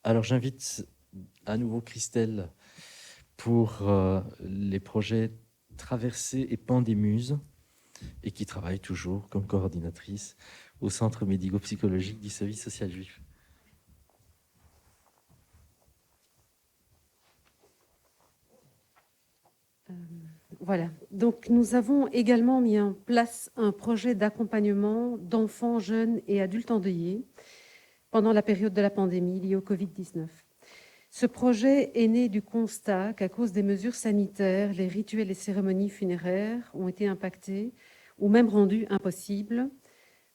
Alors, j'invite à nouveau Christelle pour les projets Traversée et Pandémuse, et qui travaille toujours comme coordinatrice au Centre médico-psychologique du Service social juif. Voilà. Donc, nous avons également mis en place un projet d'accompagnement d'enfants, jeunes et adultes endeuillés pendant la période de la pandémie liée au Covid-19. Ce projet est né du constat qu'à cause des mesures sanitaires, les rituels et cérémonies funéraires ont été impactés ou même rendus impossibles,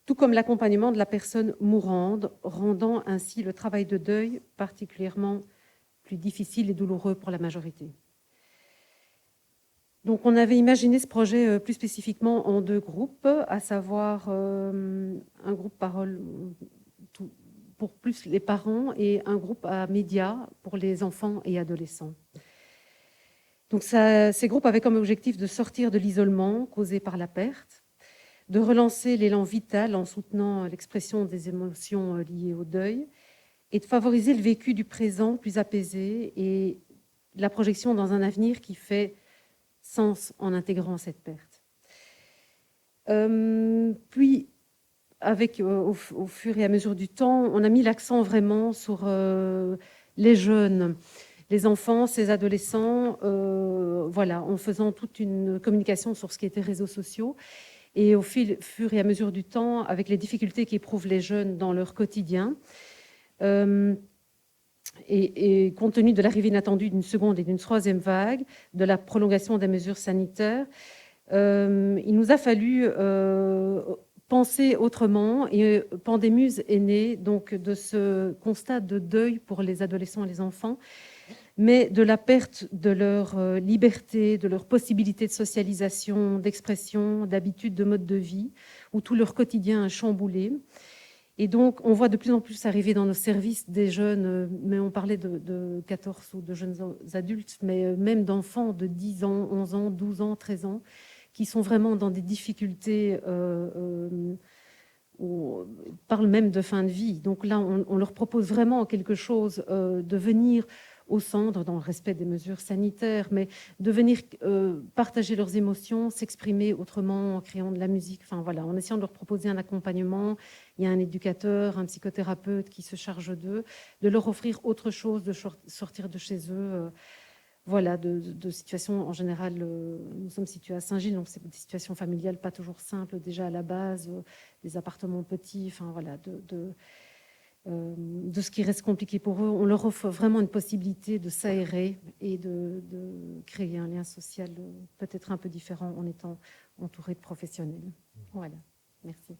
tout comme l'accompagnement de la personne mourante, rendant ainsi le travail de deuil particulièrement plus difficile et douloureux pour la majorité. Donc, on avait imaginé ce projet plus spécifiquement en 2 groupes, à savoir un groupe parole pour plus les parents et un groupe à médias pour les enfants et adolescents. Donc, ces groupes avaient comme objectif de sortir de l'isolement causé par la perte, de relancer l'élan vital en soutenant l'expression des émotions liées au deuil et de favoriser le vécu du présent plus apaisé et la projection dans un avenir qui fait sens en intégrant cette perte. Puis, au fur et à mesure du temps, on a mis l'accent vraiment sur les jeunes, les enfants, ces adolescents, voilà, en faisant toute une communication sur ce qui était réseaux sociaux. Et au fur et à mesure du temps, avec les difficultés qu'éprouvent les jeunes dans leur quotidien, et compte tenu de l'arrivée inattendue d'une seconde et d'une troisième vague, de la prolongation des mesures sanitaires, il nous a fallu penser autrement, et Pandémuse est née donc de ce constat de deuil pour les adolescents et les enfants, mais de la perte de leur liberté, de leur possibilité de socialisation, d'expression, d'habitude, de mode de vie, où tout leur quotidien est chamboulé. Et donc, on voit de plus en plus arriver dans nos services des jeunes, mais on parlait de 14 ou de jeunes adultes, mais même d'enfants de 10 ans, 11 ans, 12 ans, 13 ans, qui sont vraiment dans des difficultés, on parle même de fin de vie. Donc là, on leur propose vraiment quelque chose, de venir au centre, dans le respect des mesures sanitaires, mais de venir partager leurs émotions, s'exprimer autrement en créant de la musique, enfin voilà, en essayant de leur proposer un accompagnement. Il y a un éducateur, un psychothérapeute qui se charge d'eux, de leur offrir autre chose, de sortir de chez eux. Voilà, de situations en général, nous sommes situés à Saint-Gilles, donc c'est des situations familiales pas toujours simples déjà à la base, des appartements petits, enfin voilà, de ce qui reste compliqué pour eux. On leur offre vraiment une possibilité de s'aérer et de créer un lien social peut-être un peu différent en étant entouré de professionnels. Voilà, merci.